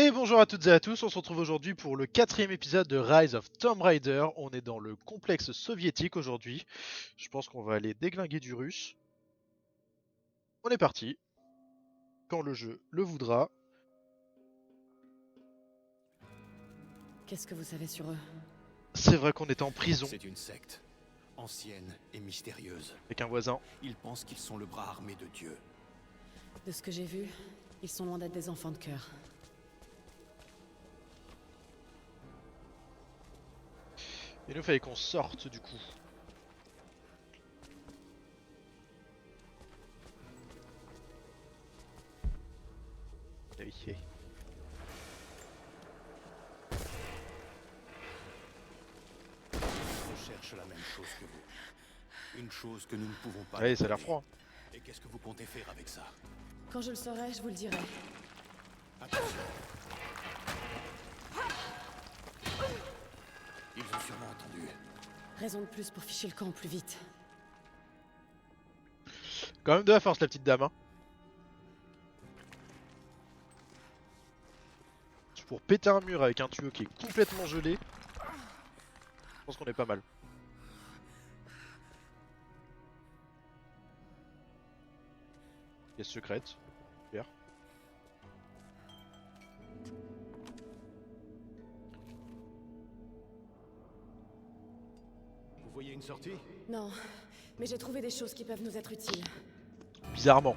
Et bonjour à toutes et à tous, on se retrouve aujourd'hui pour le quatrième épisode de Rise of Tomb Raider. On est dans le complexe soviétique aujourd'hui. Je pense qu'on va aller déglinguer du russe. On est parti, quand le jeu le voudra. Qu'est-ce que vous savez sur eux? C'est vrai qu'on était en prison C'est une secte, ancienne et mystérieuse. avec un voisin. Ils pensent qu'ils sont le bras armé de Dieu. De ce que j'ai vu, ils sont loin d'être des enfants de cœur. Il nous fallait qu'on sorte du coup. Vérifier. On cherche la même chose que vous. Une chose que nous ne pouvons pas. Allez, ça a l'air donner. froid. Et qu'est-ce que vous comptez faire avec ça? Quand je le saurai, je vous le dirai. Attention. Ils ont sûrement entendu. Raison de plus pour ficher le camp plus vite. Quand même de la force la petite dame. Hein. Pour péter un mur avec un tuyau qui est complètement gelé. Je pense qu'on est pas mal. Pièce secrète. Super. Vous voyez une sortie? Non, mais j'ai trouvé des choses qui peuvent nous être utiles. Bizarrement.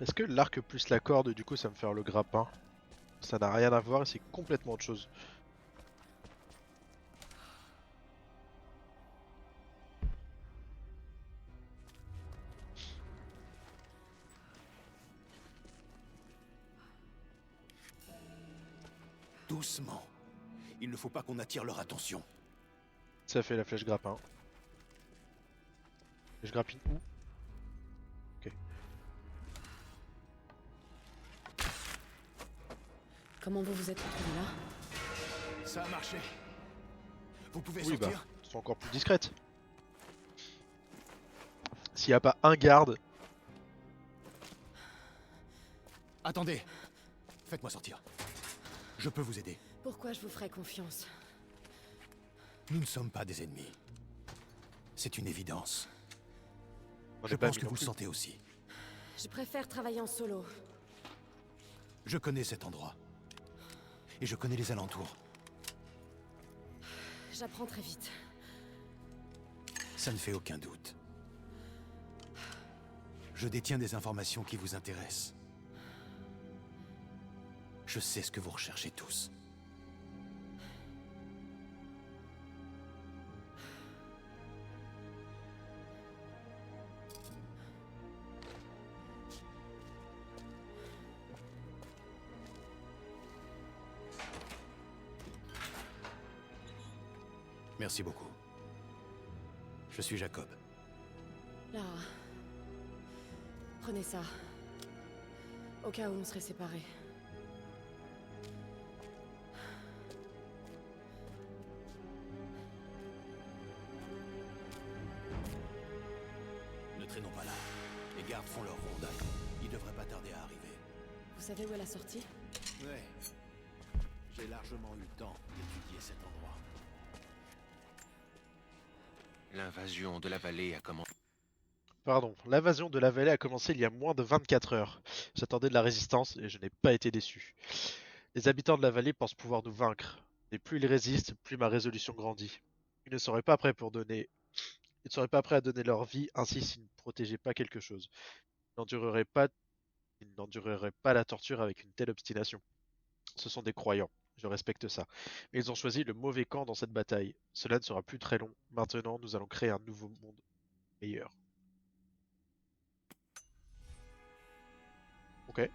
Est-ce que l'arc plus la corde, du coup, ça me fait le grappin? Ça n'a rien à voir et c'est complètement autre chose. Doucement. Il ne faut pas qu'on attire leur attention. Ça fait la flèche grappin. Et je grappine où? Ok. Comment vous vous êtes retrouvés là? Ça a marché. Vous pouvez Oui, bah, sortir? c'est encore plus discrète. S'il n'y a pas un garde, Attendez. Faites-moi sortir. Je peux vous aider. Pourquoi je vous ferais confiance? Nous ne sommes pas des ennemis. C'est une évidence. on Je n'est pas pense amis que non vous le plus. sentez aussi. Je préfère travailler en solo. Je connais cet endroit. Et je connais les alentours. J'apprends très vite. Ça ne fait aucun doute. Je détiens des informations qui vous intéressent. Je sais ce que vous recherchez tous. Merci beaucoup. Je suis Jacob. Lara. Prenez ça. Au cas où on serait séparés. Ne traînons pas là. Les gardes font leur ronde. Ils devraient pas tarder à arriver. Vous savez où est la sortie? Ouais. J'ai largement eu le temps d'étudier cet endroit. L'invasion de la vallée a commencé. Pardon, l'invasion de la vallée a commencé il y a moins de 24 heures. J'attendais de la résistance et je n'ai pas été déçu. Les habitants de la vallée pensent pouvoir nous vaincre. Et plus ils résistent, plus ma résolution grandit. Ils ne seraient pas prêts pour donner. Ils ne seraient pas prêts à donner leur vie ainsi s'ils ne protégeaient pas quelque chose. Ils n'endureraient pas la torture avec une telle obstination. Ce sont des croyants, je respecte ça. Mais ils ont choisi le mauvais camp dans cette bataille. Cela ne sera plus très long. Maintenant, nous allons créer un nouveau monde meilleur. Ok.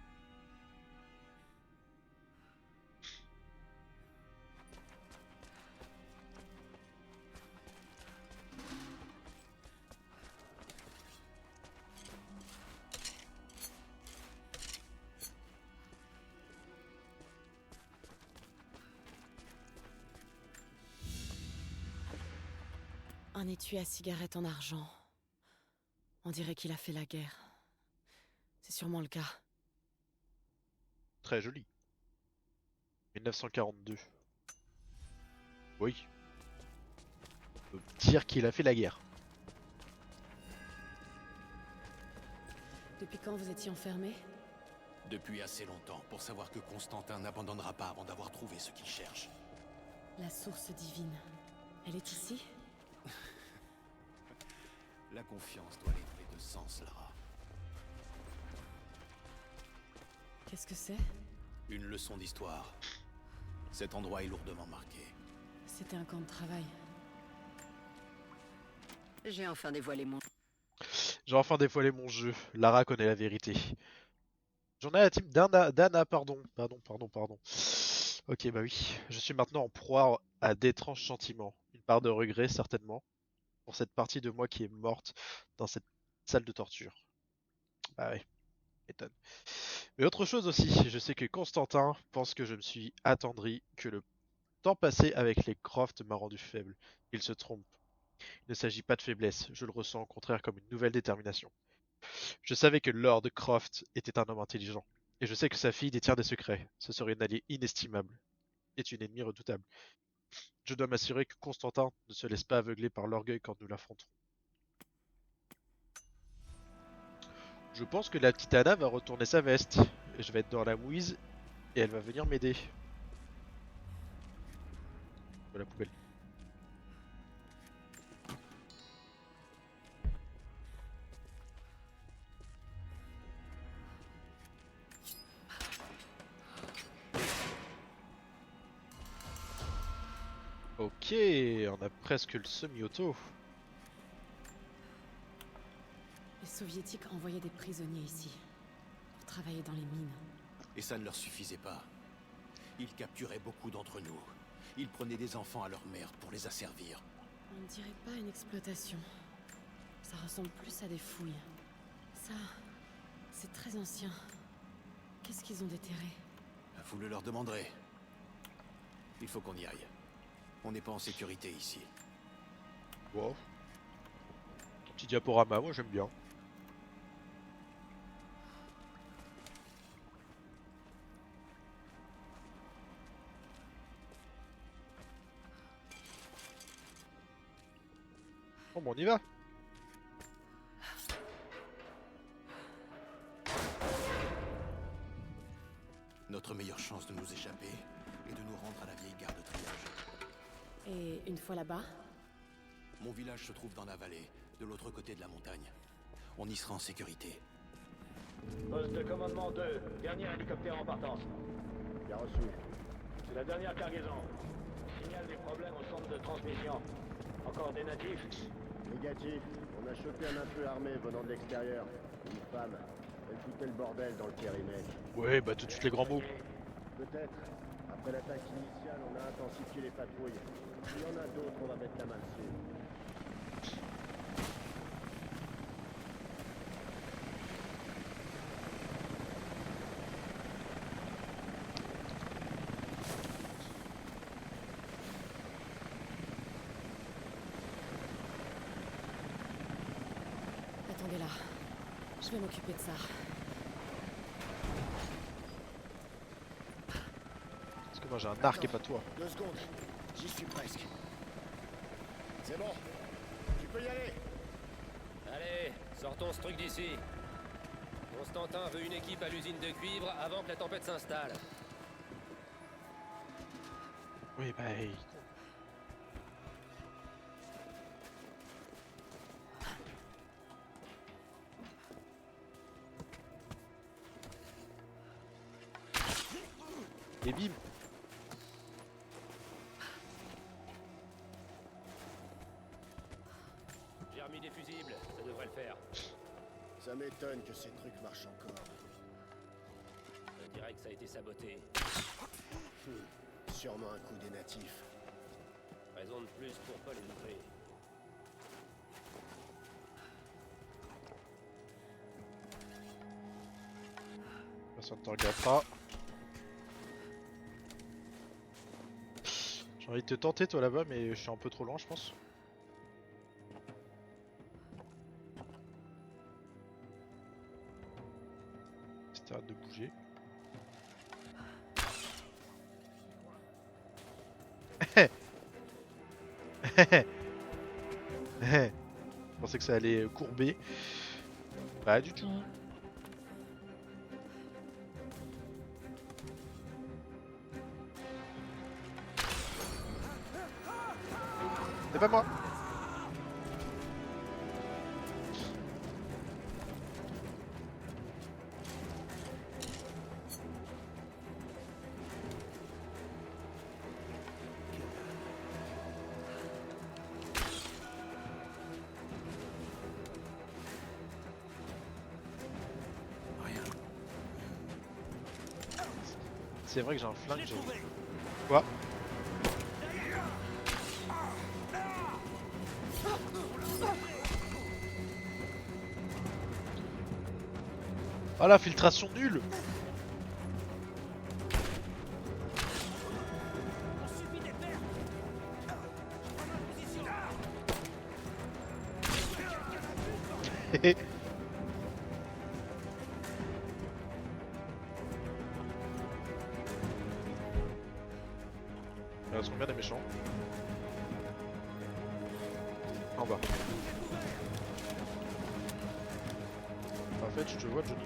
Un étui à cigarette en argent. On dirait qu'il a fait la guerre. C'est sûrement le cas. Très joli. 1942. Oui. On peut dire qu'il a fait la guerre. Depuis quand vous étiez enfermé? Depuis assez longtemps, pour savoir que Constantin n'abandonnera pas avant d'avoir trouvé ce qu'il cherche. La source divine. Elle est ici? La confiance doit aller dans les deux sens, Lara. Qu'est-ce que c'est? Une leçon d'histoire. Cet endroit est lourdement marqué. C'était un camp de travail. J'ai enfin dévoilé mon... J'ai enfin dévoilé mon jeu. Lara connaît la vérité. J'en ai la team Dana, pardon. Ok, bah oui. Je suis maintenant en proie à d'étranges sentiments. Une part de regret, certainement, pour cette partie de moi qui est morte dans cette salle de torture. Bah ouais, m'étonne. Mais autre chose aussi, je sais que Constantin pense que je me suis attendri, que le temps passé avec les Croft m'a rendu faible. Il se trompe. Il ne s'agit pas de faiblesse, je le ressens au contraire comme une nouvelle détermination. Je savais que Lord Croft était un homme intelligent, et je sais que sa fille détient des secrets. Ce serait une alliée inestimable, et une ennemie redoutable. Je dois m'assurer que Constantin ne se laisse pas aveugler par l'orgueil quand nous l'affronterons. Je pense que la petite Anna va retourner sa veste, et je vais être dans la mouise, et elle va venir m'aider. De la poubelle. Ok, on a presque le semi-auto. Les soviétiques envoyaient des prisonniers ici. Pour travailler dans les mines. Et ça ne leur suffisait pas. Ils capturaient beaucoup d'entre nous. Ils prenaient des enfants à leur mère pour les asservir. On ne dirait pas une exploitation. Ça ressemble plus à des fouilles. Ça... c'est très ancien. Qu'est-ce qu'ils ont déterré? Vous le leur demanderez. Il faut qu'on y aille. On n'est pas en sécurité ici. Wow. Petit diaporama, moi j'aime bien. Bon, on y va. Notre meilleure chance de nous échapper est de nous rendre à la vieille gare de triage. Et une fois là-bas, Mon village se trouve dans la vallée, de l'autre côté de la montagne. On y sera en sécurité. Poste de commandement 2, dernier hélicoptère en partance. Bien reçu. C'est la dernière cargaison. Signale des problèmes au centre de transmission. Encore des natifs? Négatif. On a chopé un intrus armé venant de l'extérieur. Une femme. Elle foutait le bordel dans le périmètre. Ouais, bah tout de suite les grands mots. Peut-être. Après l'attaque initiale, on a intensifié les patrouilles. S'il y en a d'autres, on va mettre la main dessus. attendez là. Je vais m'occuper de ça. Parce que moi j'ai un arc et pas toi. 2 secondes. J'y suis presque. C'est bon. Tu peux y aller. Allez, sortons ce truc d'ici. Constantin veut une équipe à l'usine de cuivre avant que la tempête s'installe. Oui, bah. Et bim. J'ai remis des fusibles, ça devrait le faire. Ça m'étonne que ces trucs marchent encore. On dirait que ça a été saboté. Sûrement un coup des natifs. Raison de plus pour pas les ouvrir. Personne ne te regardera. J'ai envie de te tenter toi là-bas, mais je suis un peu trop loin, je pense. T'arrêtes de bouger. Je pensais que ça allait courber. Pas du tout. C'est pas moi. C'est vrai que j'ai un flingue. Quoi? Ah la filtration nulle. Il reste combien des méchants? En bas. En fait, je te vois, Johnny.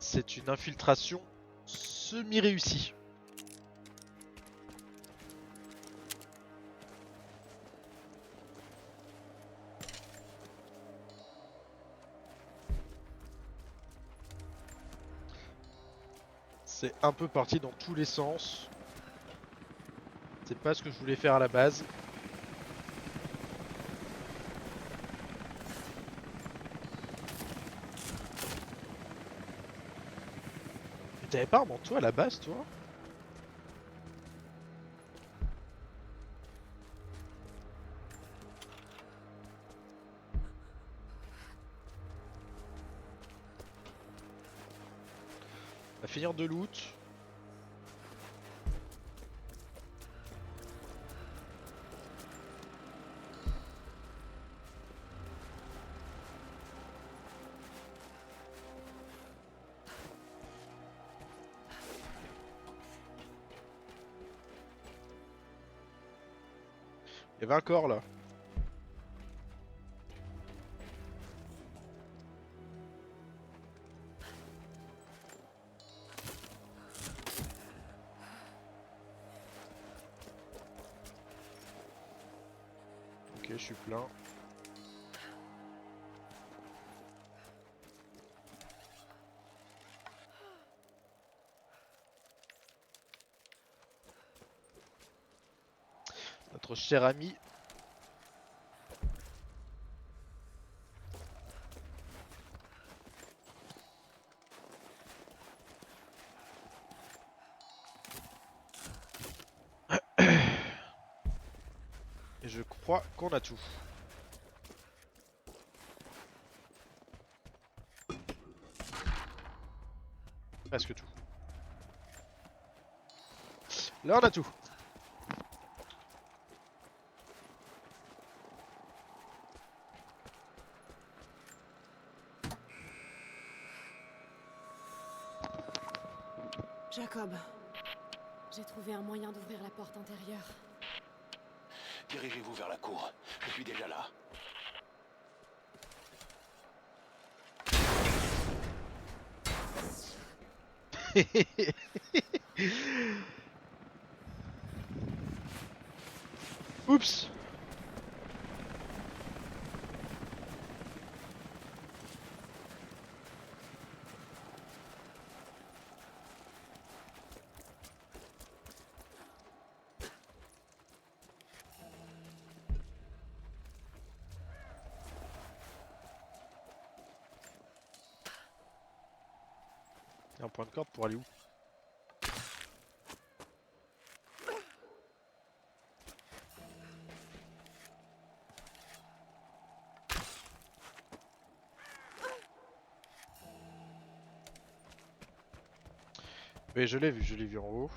C'est une infiltration semi-réussie. C'est un peu parti dans tous les sens. C'est pas ce que je voulais faire à la base. Mais t'avais pas un manteau à la base, toi? On va finir de loot. Il y avait un corps là. Ok, je suis plein. Notre cher ami. Et je crois qu'on a tout. Presque tout. Là on a tout. Jacob, j'ai trouvé un moyen d'ouvrir la porte intérieure. Dirigez-vous vers la cour. Je suis déjà là. Oups. y a un point de corde pour aller où? Oui, je l'ai vu en haut.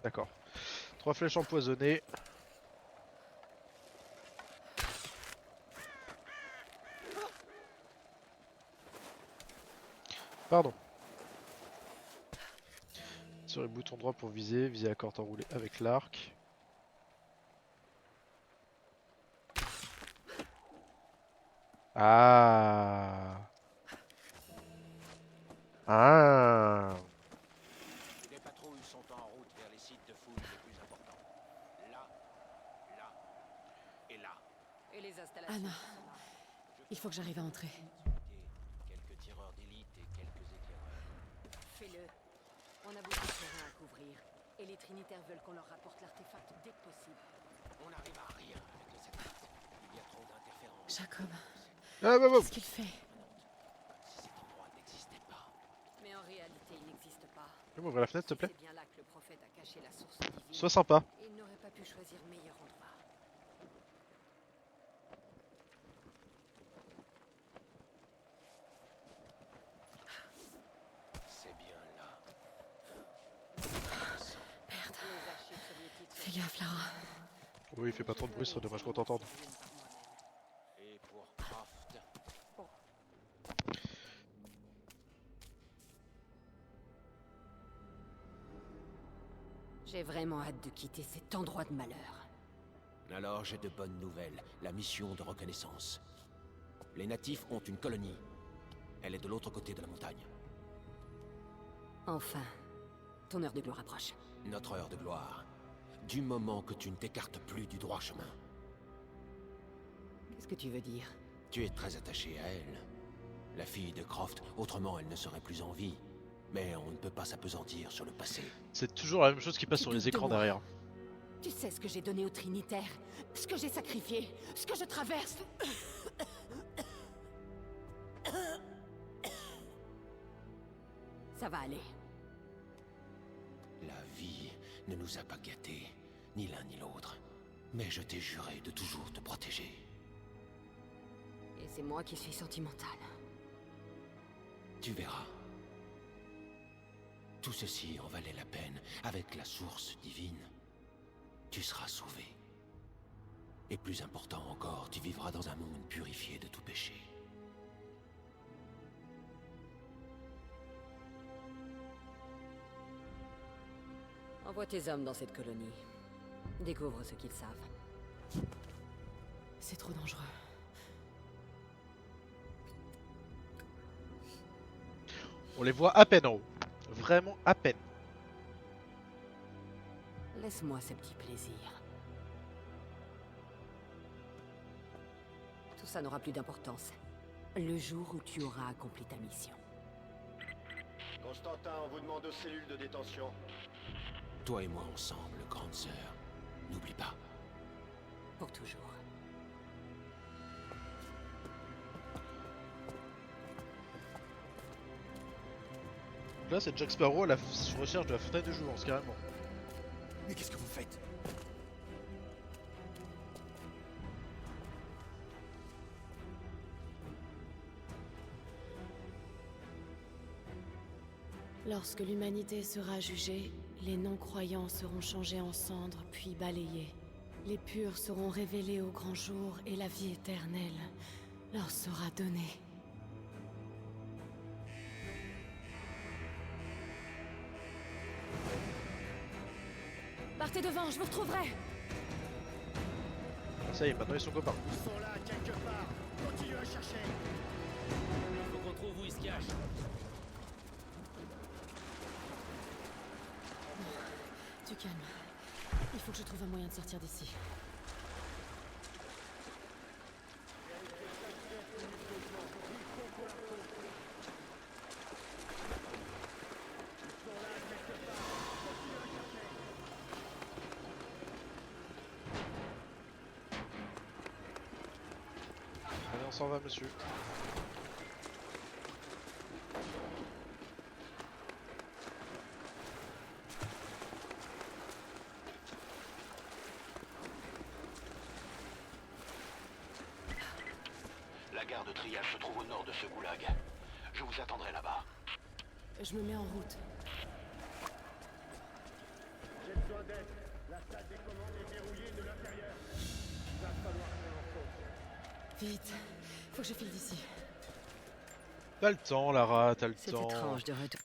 D'accord. 3 flèches empoisonnées. Pardon. Sur le bouton droit pour viser, viser la corde enroulée avec l'arc. Ah. Ah. Les patrouilles sont en route vers les sites de fouilles les plus importants. Là, là et là. Et les installations. Anna, il faut que j'arrive à entrer. Quelques tireurs d'élite et quelques éclaireurs. Fais-le. On a beaucoup de terrain à couvrir. Et les Trinitaires veulent qu'on leur rapporte l'artefact dès que possible. On n'arrive à rien avec le satellite. Il y a trop d'interférences. Jacob, Ah, bah, bah. qu'est-ce qu'il fait? Si cet endroit n'existait pas. Mais en réalité, il n'existe pas. Tu peux m'ouvrir la fenêtre, s'il te plaît? C'est bien là que le prophète a caché la source divine. Sois sympa. Il n'aurait pas pu choisir meilleur endroit. C'est bien là. Merde. Les archives soviétiques Fais gaffe, Lara. Oui, fais pas trop de bruit, ce serait dommage qu'on t'entende. Et pour Croft. J'ai vraiment hâte de quitter cet endroit de malheur. Alors j'ai de bonnes nouvelles. La mission de reconnaissance. Les natifs ont une colonie. Elle est de l'autre côté de la montagne. Enfin, ton heure de gloire approche. Notre heure de gloire. Du moment que tu ne t'écartes plus du droit chemin. Qu'est-ce que tu veux dire? Tu es très attaché à elle. La fille de Croft, autrement elle ne serait plus en vie. Mais on ne peut pas s'appesantir sur le passé. C'est toujours la même chose qui passe Tu sur les doutes de écrans moi. derrière. Tu sais ce que j'ai donné aux Trinitaires, ce que j'ai sacrifié, ce que je traverse. Ça va aller. La vie ne nous a pas gâtés, ni l'un ni l'autre. Mais je t'ai juré de toujours te protéger. Et c'est moi qui suis sentimentale. Tu verras. Tout ceci en valait la peine. Avec la source divine, tu seras sauvé. Et plus important encore, tu vivras dans un monde purifié de tout péché. Envoie tes hommes dans cette colonie. Découvre ce qu'ils savent. C'est trop dangereux. On les voit à peine en haut. Vraiment à peine. Laisse-moi ce petit plaisir. Tout ça n'aura plus d'importance. Le jour où tu auras accompli ta mission. Constantin, on vous demande aux cellules de détention. Toi et moi ensemble, grande sœur. N'oublie pas. Pour toujours. Donc là, c'est Jack Sparrow à la recherche de la fenêtre de jouvence, carrément. Mais qu'est-ce que vous faites? Lorsque l'humanité sera jugée, les non-croyants seront changés en cendres puis balayés. Les purs seront révélés au grand jour et la vie éternelle leur sera donnée. Partez devant, je vous retrouverai! Ça y est, maintenant ils sont copains. Ils sont là, quelque part. Continue à chercher. Faut qu'on trouve où ils se cachent. Du calme. Il faut que je trouve un moyen de sortir d'ici. s'en va, monsieur. La gare de triage se trouve au nord de ce goulag. Je vous attendrai là-bas. Je me mets en route. J'ai besoin d'aide. La salle des commandes est verrouillée de l'intérieur. Il va falloir qu'on en sorte. Vite, faut que je file d'ici. T'as le temps, Lara, t'as le C'est temps. étrange de retour.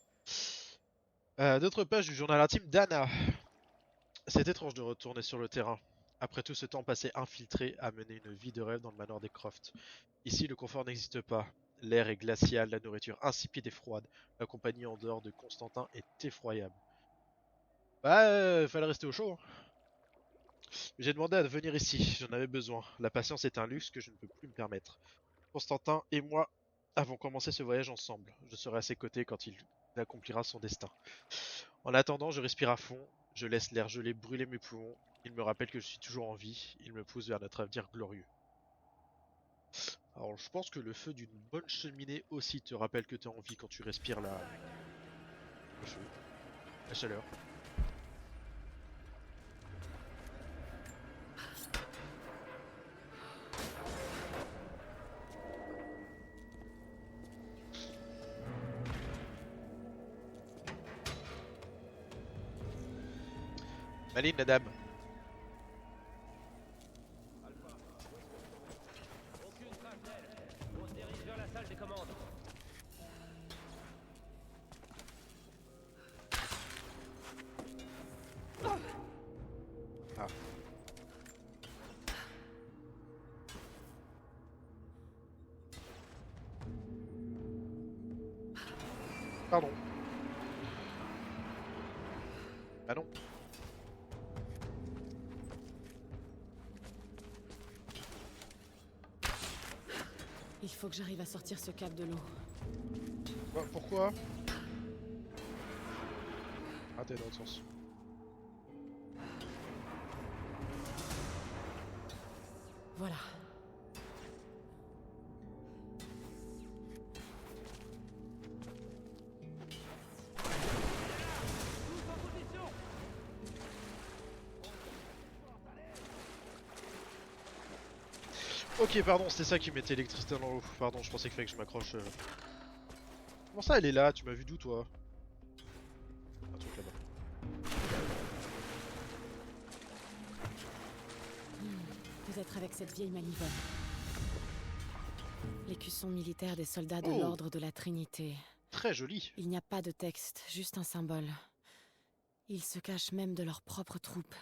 D'autres pages du journal intime d'Anna. C'est étrange de retourner sur le terrain. Après tout ce temps passé infiltré à mener une vie de rêve dans le manoir des Croft. Ici, le confort n'existe pas. L'air est glacial, la nourriture insipide et froide. La compagnie en dehors de Constantin est effroyable. Bah, fallait rester au chaud. Hein. J'ai demandé à venir ici, j'en avais besoin. La patience est un luxe que je ne peux plus me permettre. Constantin et moi avons commencé ce voyage ensemble. Je serai à ses côtés quand il accomplira son destin. En attendant, je respire à fond, je laisse l'air gelé brûler mes poumons. Il me rappelle que je suis toujours en vie, il me pousse vers notre avenir glorieux. Alors je pense que le feu d'une bonne cheminée aussi te rappelle que tu es en vie quand tu respires le feu, la chaleur. Maline la dame. Aucune trace d'elle. On se dirige vers la salle des commandes. Ah. Pardon. Ah non. Il faut que j'arrive à sortir ce cap de l'eau. Pourquoi? Ah, t'es dans l'autre sens. Voilà. Ok, pardon, c'était ça qui mettait l'électricité dans l'eau. Pardon, je pensais qu'il fallait que je m'accroche. Comment ça, elle est là? Tu m'as vu d'où, toi? Un truc là-bas. Peut-être avec cette vieille manivelle. L'écusson militaire des soldats de Oh. l'ordre de la Trinité. Très joli. Il n'y a pas de texte, juste un symbole. Ils se cachent même de leurs propres troupes.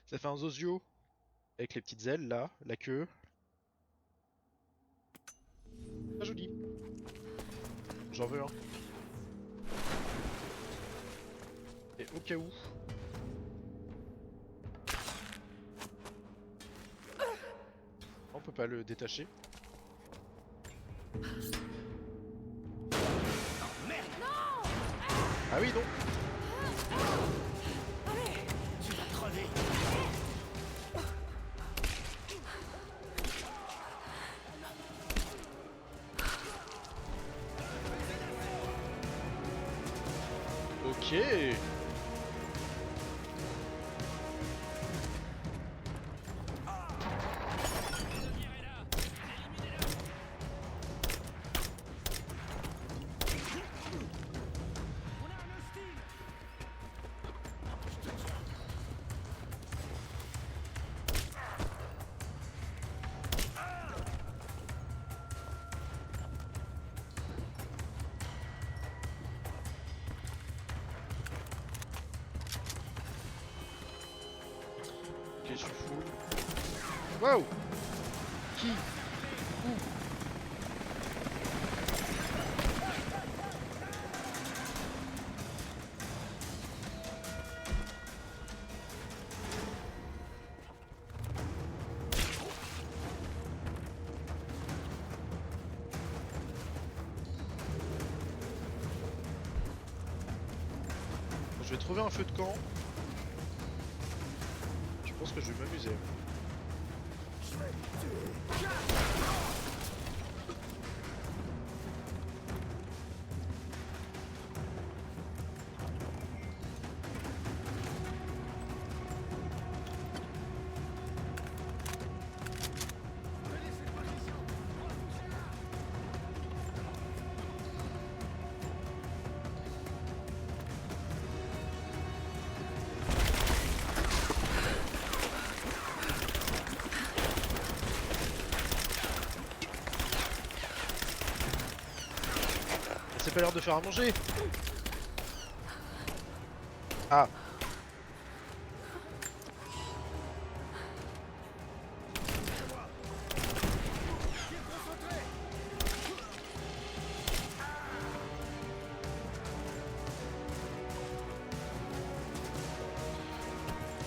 Ça fait un Zozio. Avec les petites ailes, là, la queue. Très joli. J'en veux un. Et au cas où. On peut pas le détacher. Ah oui, non. Ok. Ok, je suis full. Waouh. Qui? Où? Je vais trouver un feu de camp. Je pense que je vais m'amuser. C'est pas l'heure de faire à manger. Ah.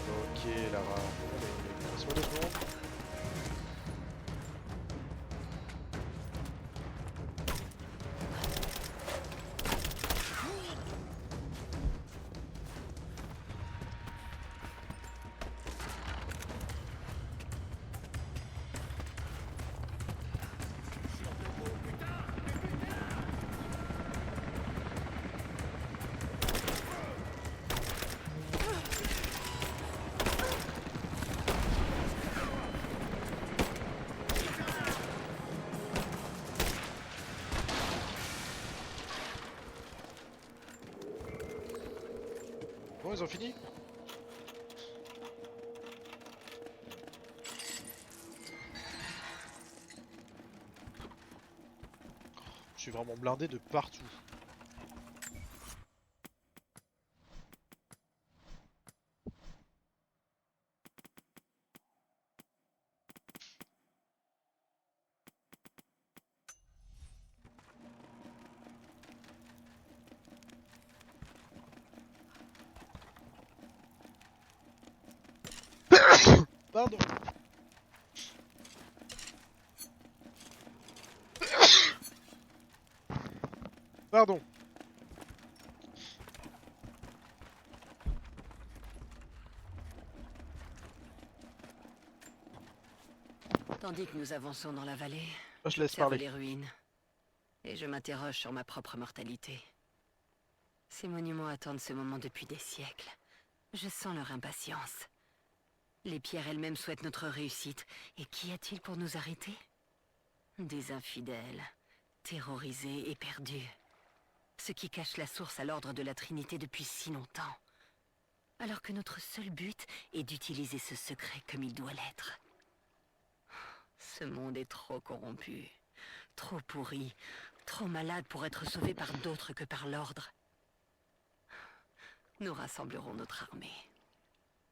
Ok, Lara. Allez, laisse-moi 2 secondes. Bon, ils ont fini? Je suis vraiment blindé de partout. Pardon. Pardon. Tandis que nous avançons dans la vallée, Je laisse j'observe parler. les ruines. Et je m'interroge sur ma propre mortalité. Ces monuments attendent ce moment depuis des siècles. Je sens leur impatience. Les pierres elles-mêmes souhaitent notre réussite. Et qu'y a-t-il pour nous arrêter? Des infidèles, terrorisés et perdus. Ceux qui cachent la source à l'ordre de la Trinité depuis si longtemps. Alors que notre seul but est d'utiliser ce secret comme il doit l'être. Ce monde est trop corrompu, trop pourri, trop malade pour être sauvé par d'autres que par l'ordre. Nous rassemblerons notre armée.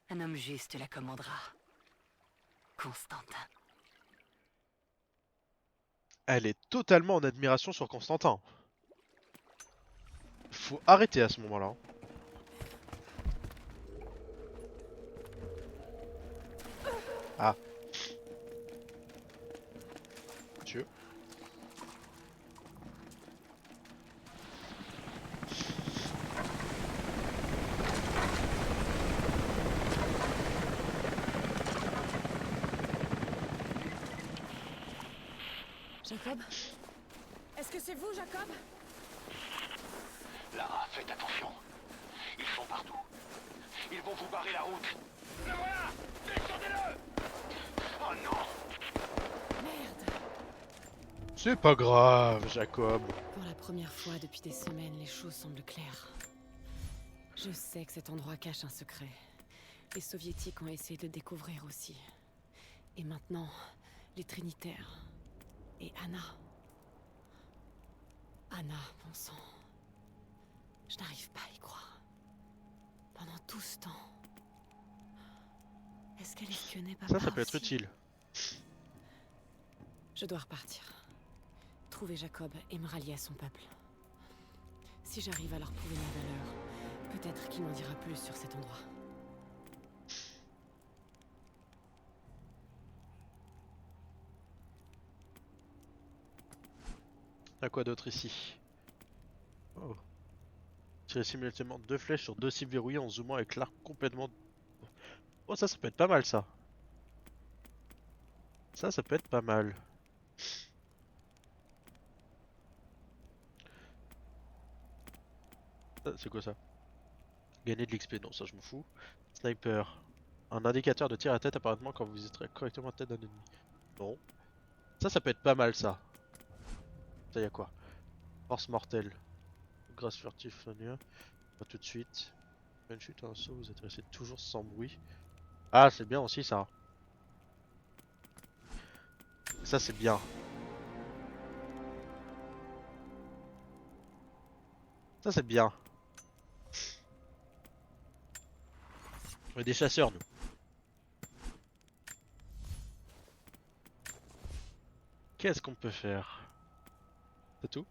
Un homme juste la commandera. Constantin. Elle est totalement en admiration sur Constantin. Faut arrêter à ce moment-là. Ah. Monsieur. Jacob? Est-ce que c'est vous, Jacob? Lara, faites attention. Ils sont partout. Ils vont vous barrer la route. Le voilà! Descendez-le! Oh non! Merde! C'est pas grave, Jacob. Pour la première fois depuis des semaines, les choses semblent claires. Je sais que cet endroit cache un secret. Les soviétiques ont essayé de le découvrir aussi. Et maintenant, les Trinitaires. Et Anna. Anna, bon sang. Je n'arrive pas à y croire. Pendant tout ce temps. Est-ce qu'elle espionnait papa Ça peut être aussi? utile. Je dois repartir. Trouver Jacob et me rallier à son peuple. Si j'arrive à leur prouver ma valeur, peut-être qu'il m'en dira plus sur cet endroit. Y'a quoi d'autre ici? Oh. Tirer simultanément 2 flèches sur 2 cibles verrouillées en zoomant avec l'arc complètement... Oh, ça peut être pas mal ça. Ça peut être pas mal. C'est quoi ça? Gagner de l'XP, non, ça je m'en fous. Sniper. Un indicateur de tir à tête apparemment quand vous visiterez correctement la tête d'un ennemi. Non. Ça peut être pas mal ça. Ça y a quoi? Force mortelle. Grâce furtif, pas tout de suite. Une chute, un saut, vous êtes resté toujours sans bruit. Ah, c'est bien aussi ça. Ça c'est bien. Ça c'est bien. On est des chasseurs nous. Qu'est-ce qu'on peut faire? C'est tout?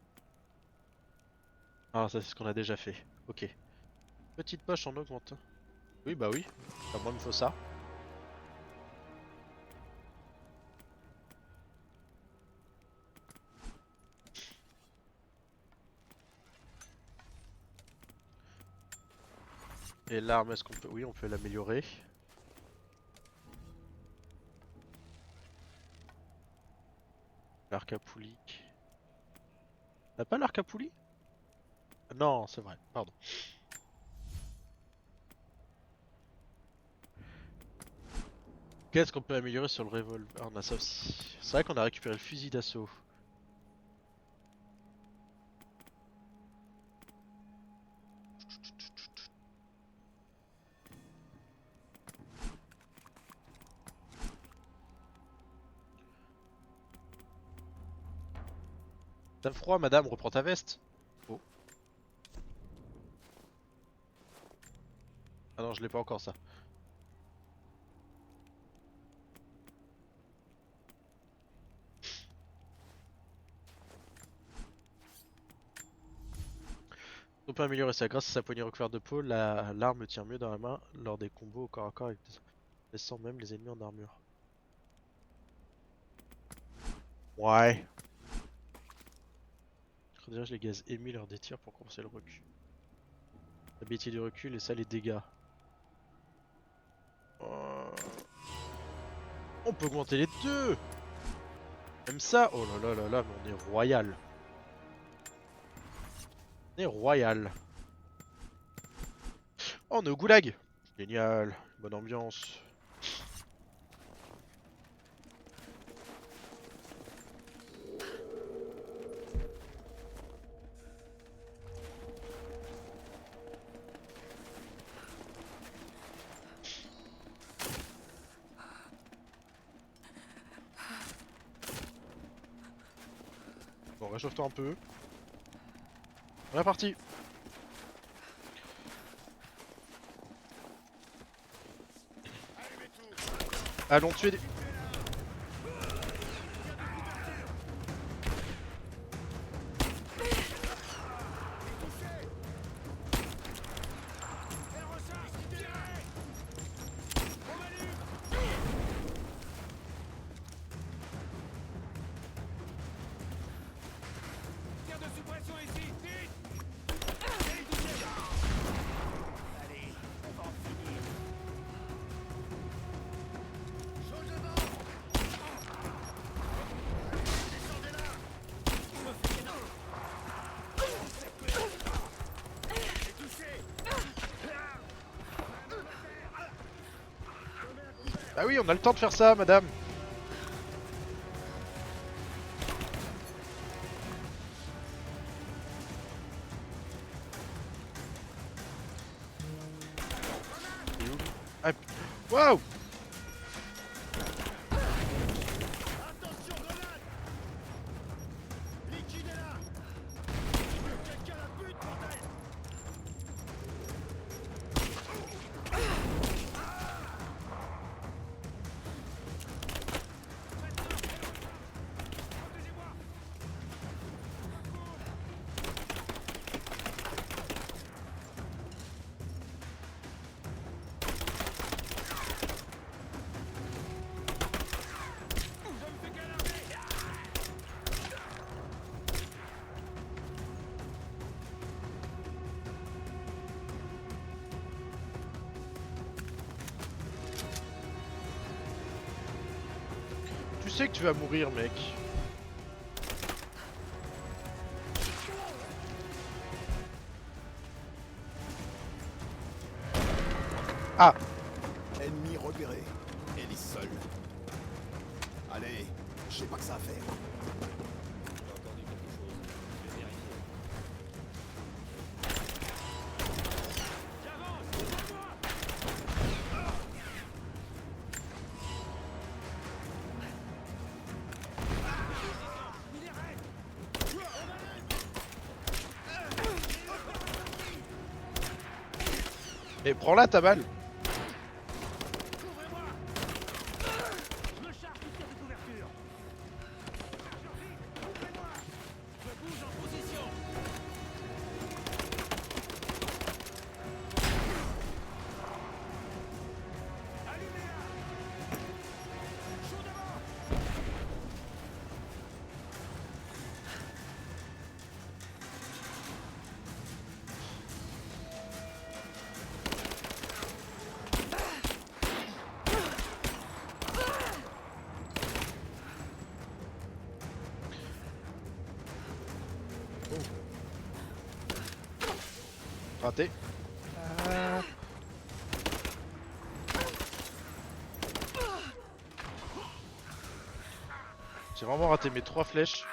Ah, ça c'est ce qu'on a déjà fait. Ok. Petite poche en augmente. Oui, bah oui. Enfin, moi il me faut ça. Et l'arme, est-ce qu'on peut... Oui, on peut l'améliorer. L'arc à poulie. T'as pas l'arc à poulie? Non, c'est vrai, pardon. Qu'est-ce qu'on peut améliorer sur le revolver? Ah, on a ça aussi. C'est vrai qu'on a récupéré le fusil d'assaut. T'as froid, madame, reprends ta veste. Oh. Ah non, je l'ai pas encore ça. On peut améliorer ça grâce à sa poignée recouverte de peau. L'arme tient mieux dans la main lors des combos au corps à corps avec laissant même les ennemis en armure. Ouais. Redirige les gaz émis lors des tirs pour compenser le recul. L'habilité du recul et ça les dégâts. On peut augmenter les deux. Même ça. Oh là là là là, mais on est royal. On est royal. Oh, on est au goulag. Génial. Bonne ambiance. Bon, réchauffe-toi un peu. On est parti. Allons tuer des... Ah oui, on a le temps de faire ça, madame. Ah, waouh. sais que tu vas mourir, mec. Ah! Ennemi repéré. Elise seule. Allez, je sais pas que ça à faire. J'ai entendu quelque chose. Je vais vérifier. Mais prends-la ta balle! Raté. J'ai vraiment raté mes 3 flèches.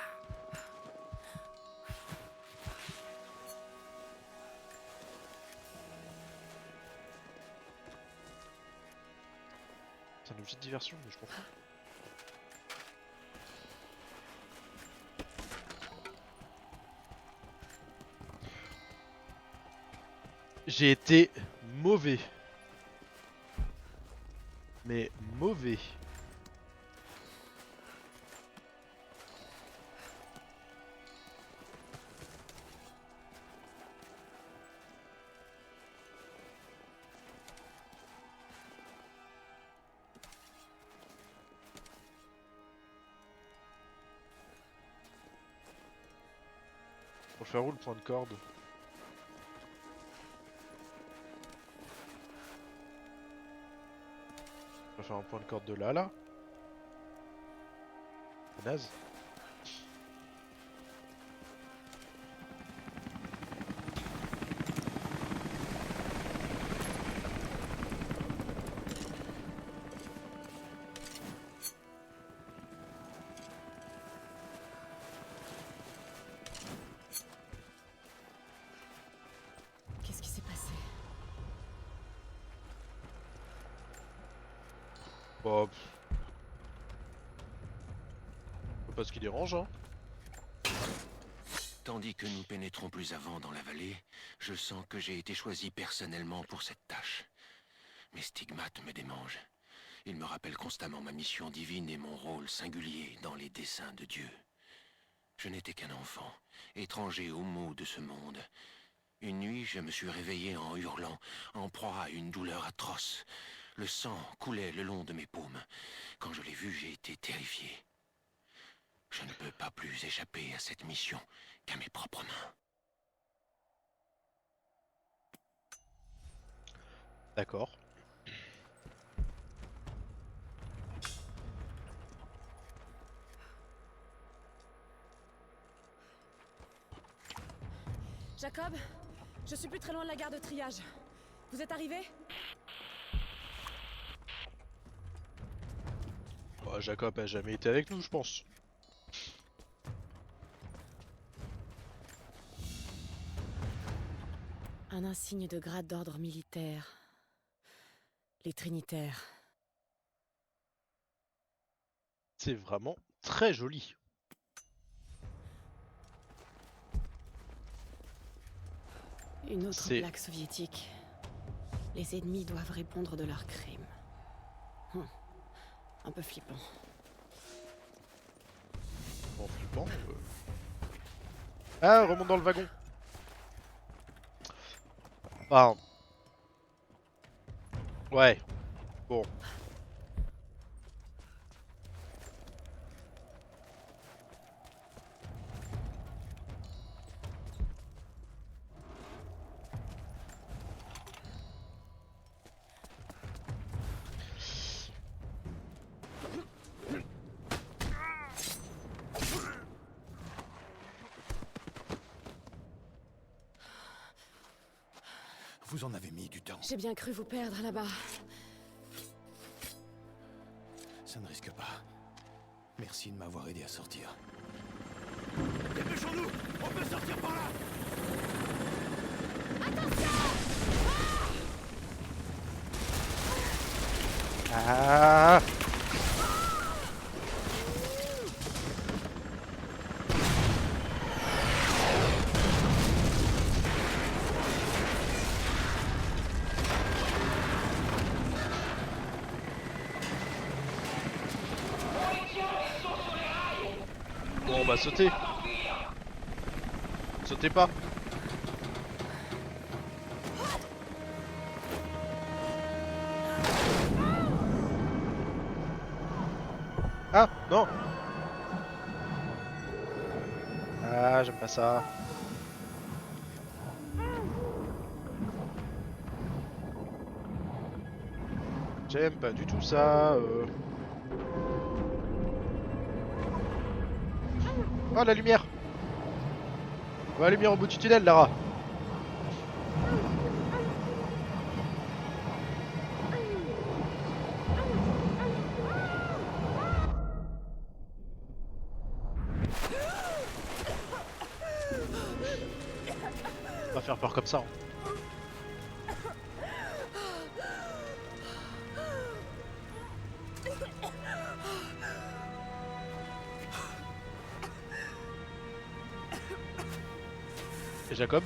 C'est un objet de diversion, mais je m'en fous. J'ai été mauvais. Mais mauvais. Pour faire où le point de corde? On va faire un point de corde de là, là. C'est naze. Qu'est-ce qui s'est passé? Bah, faut pas ce qui dérange, hein. Tandis que nous pénétrons plus avant dans la vallée, je sens que j'ai été choisi personnellement pour cette tâche. Mes stigmates me démangent. Ils me rappellent constamment ma mission divine et mon rôle singulier dans les desseins de Dieu. Je n'étais qu'un enfant, étranger aux maux de ce monde. Une nuit, je me suis réveillé en hurlant, en proie à une douleur atroce. Le sang coulait le long de mes paumes. Quand je l'ai vu, j'ai été terrifié. Je ne peux pas plus échapper à cette mission qu'à mes propres mains. D'accord. Jacob, je suis plus très loin de la gare de triage. Vous êtes arrivé? Bah, Jacob a jamais été avec nous, je pense. Un insigne de grade d'ordre militaire. Les Trinitaires. C'est vraiment très joli. Une autre C'est- plaque soviétique. Les ennemis doivent répondre de leurs crimes. Un peu flippant. En flippant. Ah, remonte dans le wagon. Enfin. Ouais. Bon. Vous en avez mis du temps. J'ai bien cru vous perdre là-bas. Ça ne risque pas. Merci de m'avoir aidé à sortir. Dépêchons-nous! On peut sortir par là! Ah! Bon, on va sauter. Sautez pas. Ah, non. Ah, j'aime pas ça. J'aime pas du tout ça. Oh, la lumière. Oh, la lumière au bout du tunnel, Lara. On va faire peur comme ça. Hein. Et Jacob?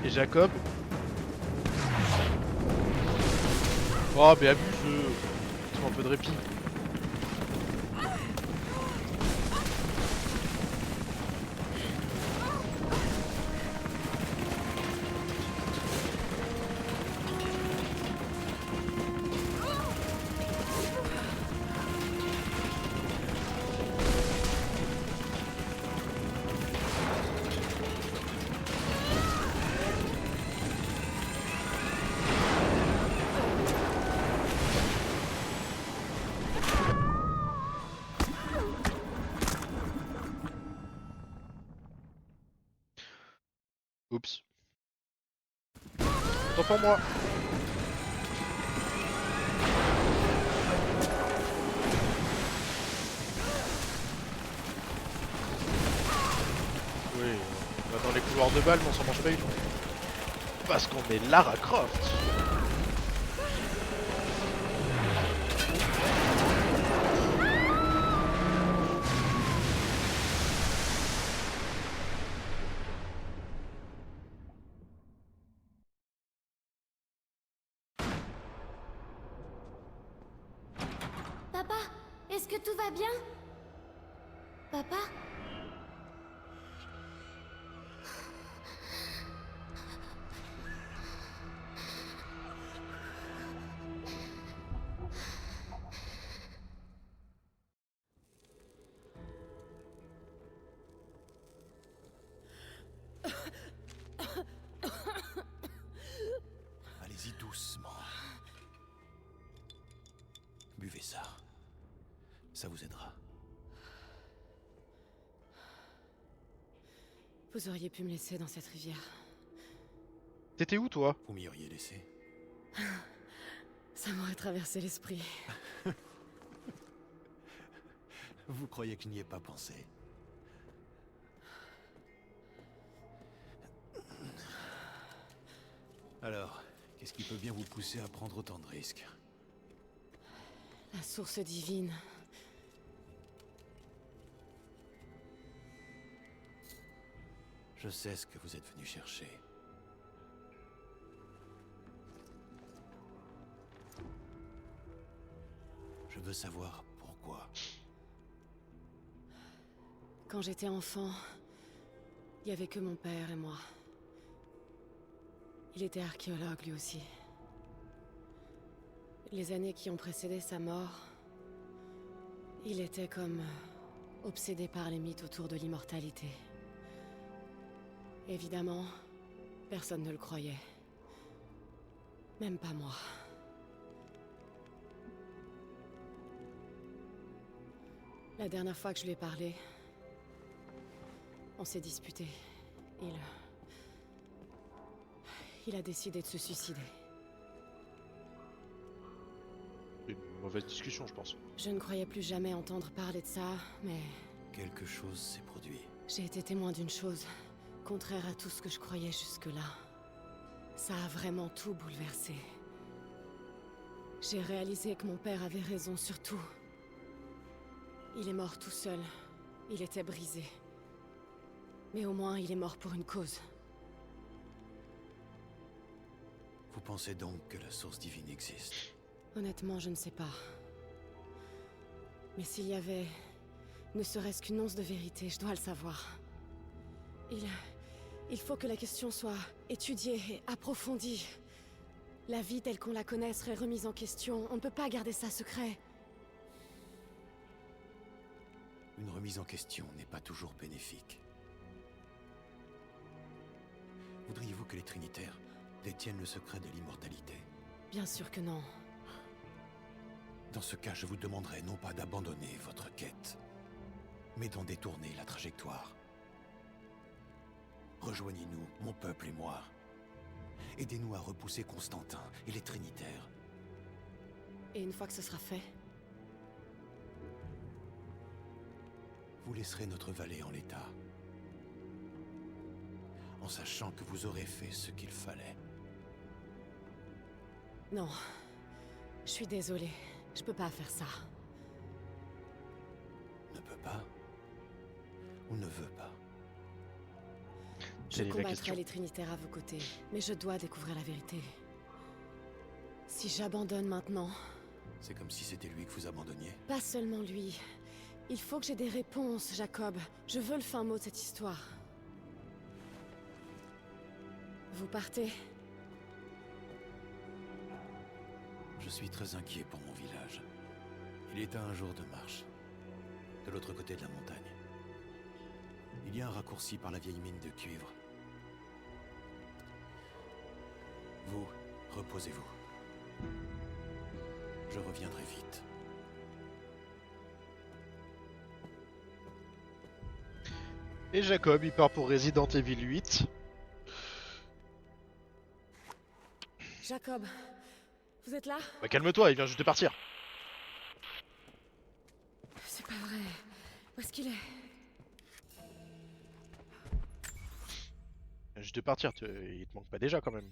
Et Jacob? Oh, mais abuse, trouve un peu de répit. Oups. Autant pour moi. Oui, on va dans les couloirs de balles, mais on s'en mange pas une. Parce qu'on est Lara Croft. Papa, est-ce que tout va bien? Papa? Allez-y doucement. Buvez ça. Ça vous aidera. Vous auriez pu me laisser dans cette rivière. T'étais où, toi? Vous m'y auriez laissé. Ça m'aurait traversé l'esprit. Vous croyez que je n'y ai pas pensé? Alors, qu'est-ce qui peut bien vous pousser à prendre autant de risques? La source divine. Je sais ce que vous êtes venu chercher. Je veux savoir pourquoi. Quand j'étais enfant, il n'y avait que mon père et moi. Il était archéologue lui aussi. Les années qui ont précédé sa mort, il était comme obsédé par les mythes autour de l'immortalité. Évidemment, personne ne le croyait. Même pas moi. La dernière fois que je lui ai parlé, on s'est disputé. Il a décidé de se suicider. Une mauvaise discussion, je pense. Je ne croyais plus jamais entendre parler de ça, mais Quelque chose s'est produit. j'ai été témoin d'une chose, contraire à tout ce que je croyais jusque-là. Ça a vraiment tout bouleversé. J'ai réalisé que mon père avait raison sur tout. Il est mort tout seul. Il était brisé. Mais au moins, il est mort pour une cause. Vous pensez donc que la source divine existe? Honnêtement, je ne sais pas. Mais s'il y avait ne serait-ce qu'une once de vérité, je dois le savoir. Il faut que la question soit étudiée et approfondie. La vie telle qu'on la connaît serait remise en question. On ne peut pas garder ça secret. Une remise en question n'est pas toujours bénéfique. Voudriez-vous que les Trinitaires détiennent le secret de l'immortalité? Bien sûr que non. Dans ce cas, je vous demanderai non pas d'abandonner votre quête, mais d'en détourner la trajectoire. Rejoignez-nous, mon peuple et moi. Aidez-nous à repousser Constantin et les Trinitaires. Et une fois que ce sera fait, Vous laisserez notre vallée en l'état, en sachant que vous aurez fait ce qu'il fallait. non. Je suis désolée. Je peux pas faire ça. Ne peut pas ou ne veut pas? Je Quelle est la combattrai question? les Trinitaires à vos côtés, mais je dois découvrir la vérité. Si j'abandonne maintenant, C'est comme si c'était lui que vous abandonniez. pas seulement lui. Il faut que j'ai des réponses, Jacob. Je veux le fin mot de cette histoire. Vous partez? Je suis très inquiet pour mon village. Il est à un jour de marche, de l'autre côté de la montagne. Il y a un raccourci par la vieille mine de cuivre. Vous, reposez-vous. Je reviendrai vite. Et Jacob, il part pour Resident Evil 8. Jacob, vous êtes là? Bah calme-toi, il vient juste de partir. C'est pas vrai. Où est-ce qu'il est? Il vient juste de partir, il te manque pas déjà quand même.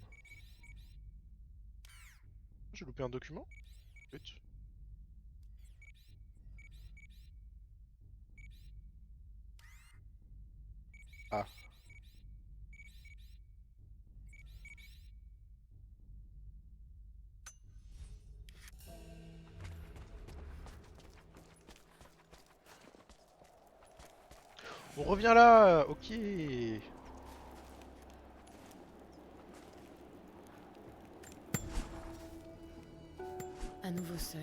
J'ai loupé un document? Zut. Ah. On revient là, ok. À nouveau seul.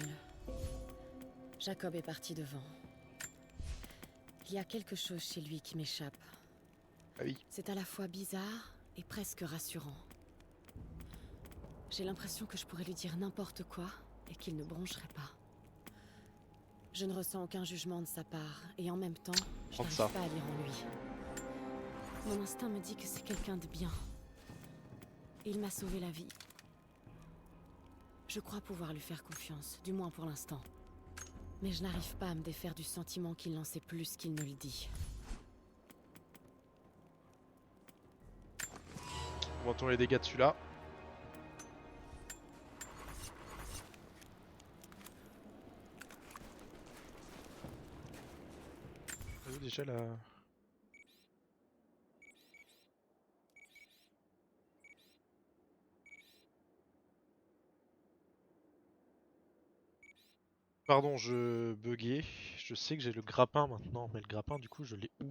Jacob est parti devant. Il y a quelque chose chez lui qui m'échappe. Ah oui. C'est à la fois bizarre et presque rassurant. J'ai l'impression que je pourrais lui dire n'importe quoi et qu'il ne broncherait pas. Je ne ressens aucun jugement de sa part et en même temps, je Prends n'arrive ça. pas à lire en lui. Mon instinct me dit que c'est quelqu'un de bien. Il m'a sauvé la vie. Je crois pouvoir lui faire confiance, du moins pour l'instant. Mais je n'arrive pas à me défaire du sentiment qu'il n'en sait plus qu'il ne le dit. Augmentons les dégâts de celui-là. Où déjà là. Pardon, je buguais. Je sais que j'ai le grappin maintenant, mais le grappin du coup je l'ai où?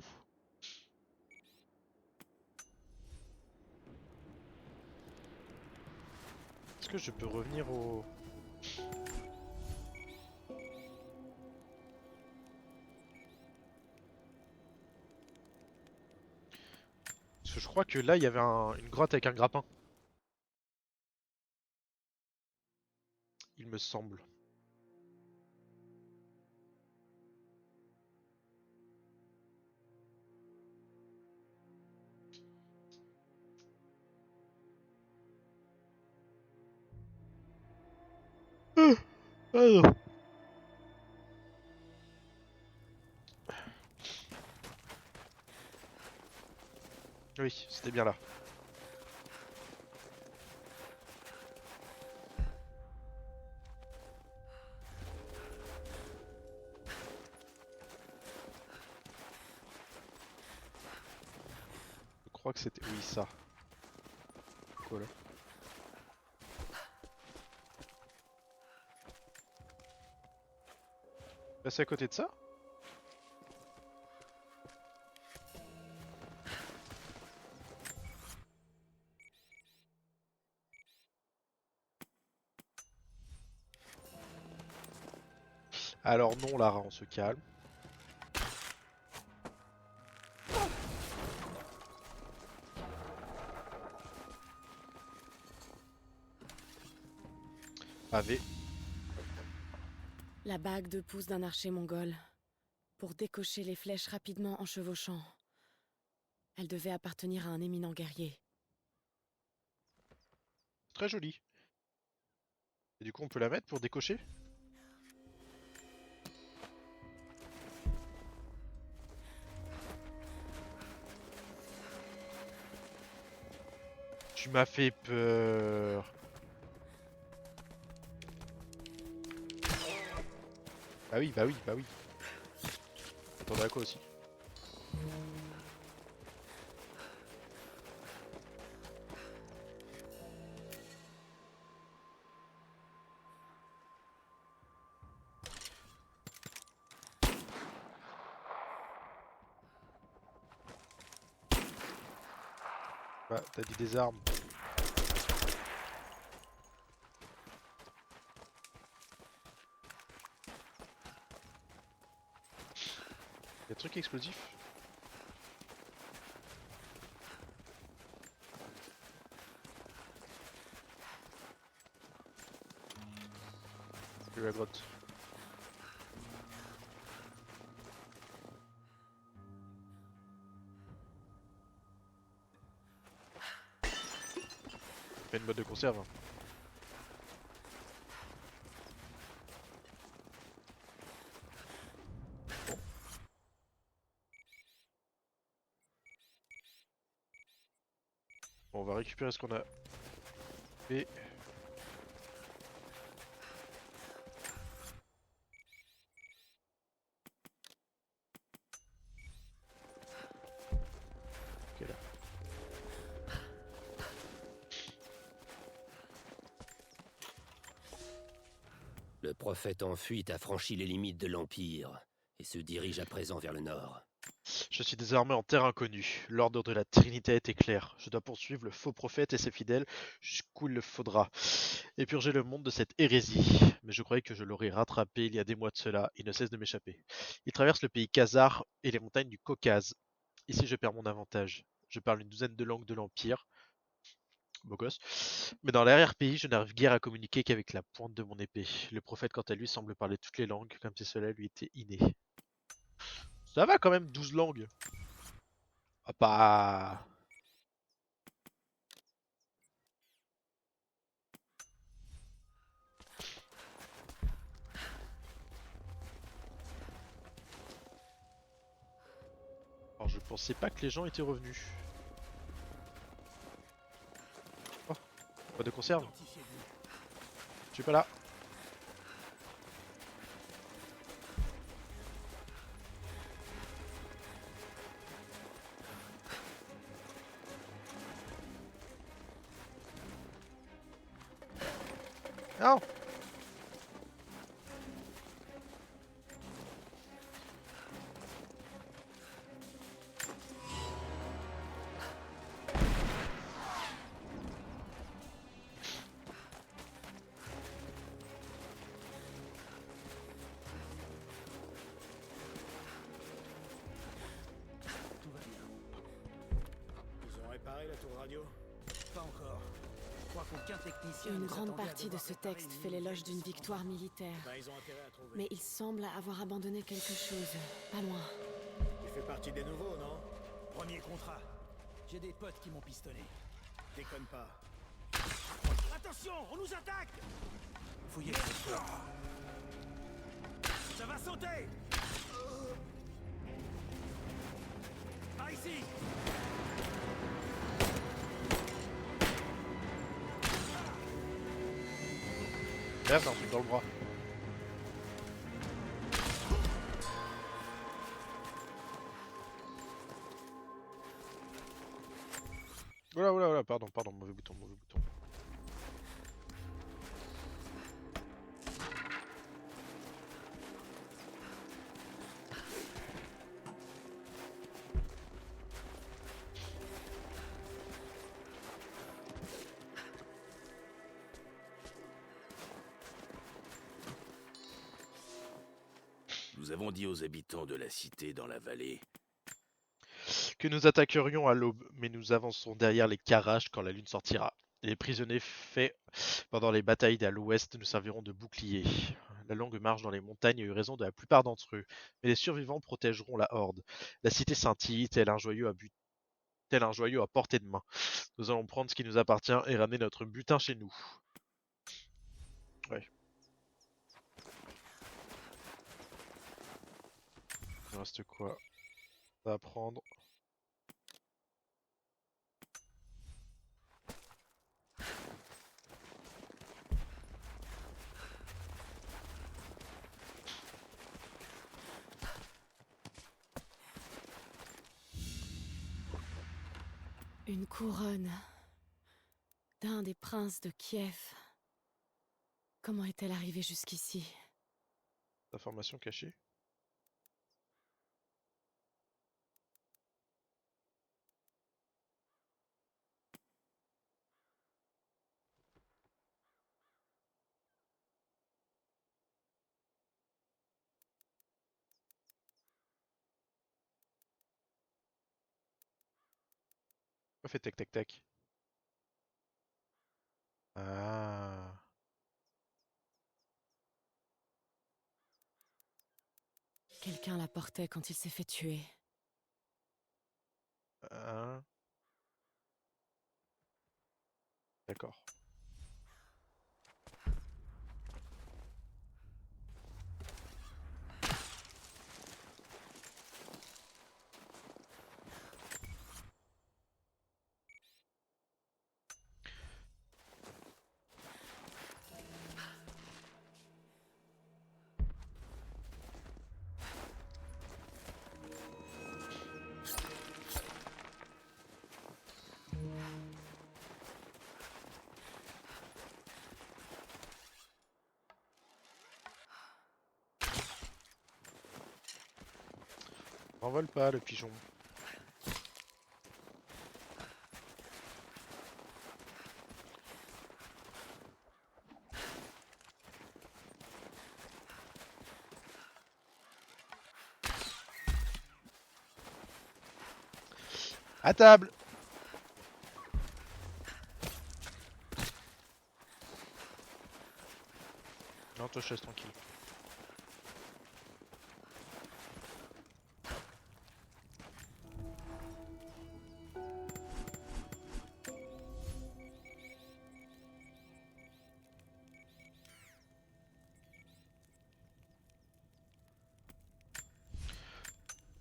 Est-ce que je peux revenir au... Parce que je crois que là il y avait une grotte avec un grappin. Il me semble. Ah non. Oui, c'était bien là. Je crois que c'était... Oui, ça. Quoi là? Passer à côté de ça? Alors non, Lara, on se calme. AV. La bague de pouce d'un archer mongol. Pour décocher les flèches rapidement en chevauchant. Elle devait appartenir à un éminent guerrier. Très joli. Et du coup, on peut la mettre pour décocher? Tu m'as fait peur. Bah oui, bah oui, bah oui. Attendez à quoi aussi? Bah, t'as dit des armes. Y'a des trucs explosifs? C'est la grotte. Pas une boîte de conserve. Hein. Bon, on va récupérer ce qu'on a fait. Ok là. Le prophète en fuite a franchi les limites de l'Empire et se dirige à présent vers le nord. Je suis désormais en terre inconnue. L'ordre de la Trinité a été clair. Je dois poursuivre le faux prophète et ses fidèles jusqu'où il le faudra. Et purger le monde de cette hérésie. Mais je croyais que je l'aurais rattrapé il y a des mois de cela. Il ne cesse de m'échapper. Il traverse le pays khazar et les montagnes du Caucase. Ici, je perds mon avantage. Je parle une douzaine de langues de l'Empire. Beau gosse. Mais dans l'arrière-pays, je n'arrive guère à communiquer qu'avec la pointe de mon épée. Le prophète, quant à lui, semble parler toutes les langues, comme si cela lui était inné. Ça va quand même, 12 langues. Ah bah... Alors je pensais pas que les gens étaient revenus. Oh, pas de conserve. Je suis pas là. Non. Ils ont réparé la tour radio? Pas encore. Je crois qu'aucun technicien. Une ne grande s'attendait à partie de devoir ce préparer texte une fait mise l'éloge en d'une place victoire militaire. Ben, ils ont intérêt à trouver. Mais il semble avoir abandonné quelque chose, pas loin. Tu fais partie des nouveaux, non? Premier contrat. J'ai des potes qui m'ont pistonné. Déconne pas. Attention, on nous attaque. Fouillez. sauter. Par ici. Merde, un truc dans le bras. Oula, oula, oula, pardon, mauvais bouton, mauvais bouton. Nous avons dit aux habitants de la cité dans la vallée Que nous attaquerions à l'aube, mais nous avançons derrière les Karash quand la lune sortira. Les prisonniers faits pendant les batailles à l'ouest nous serviront de boucliers. La longue marche dans les montagnes a eu raison de la plupart d'entre eux, mais les survivants protégeront la horde. La cité scintille, tel un joyau à portée de main. Nous allons prendre ce qui nous appartient et ramener notre butin chez nous. Ouais. Il reste quoi à prendre? Une couronne d'un des princes de Kiev. Comment est-elle arrivée jusqu'ici? Information cachée. On fait tac tac tac. Ah. Quelqu'un la portait quand il s'est fait tuer. D'accord. Envole pas le pigeon. À table. Non, toi je laisse tranquille.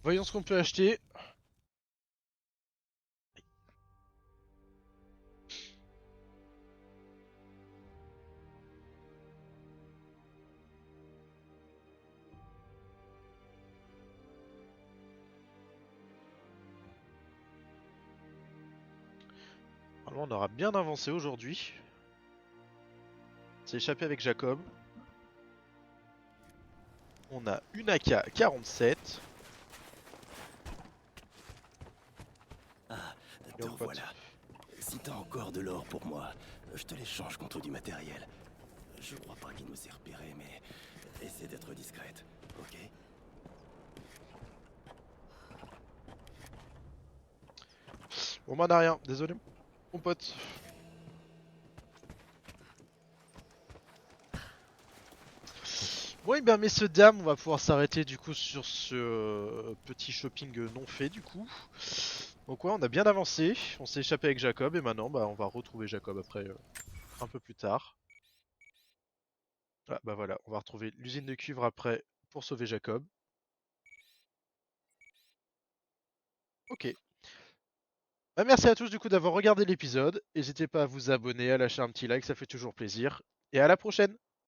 Voyons ce qu'on peut acheter. Normalement, on aura bien avancé aujourd'hui. C'est échappé avec Jacob. On a une AK-47. Ah, te revoilà. Si t'as encore de l'or pour moi, je te l'échange contre du matériel. Je crois pas qu'il nous ait repérés, mais essaie d'être discrète, ok? Bon, bah, on a rien, désolé, mon pote. Bon, et bien, messieurs, dames, on va pouvoir s'arrêter du coup sur ce petit shopping non fait du coup. Donc, ouais, on a bien avancé. On s'est échappé avec Jacob et maintenant, bah, on va retrouver Jacob après un peu plus tard. Ah, bah voilà, on va retrouver l'usine de cuivre après pour sauver Jacob. Ok. Bah, merci à tous du coup d'avoir regardé l'épisode. N'hésitez pas à vous abonner, à lâcher un petit like, ça fait toujours plaisir. Et à la prochaine!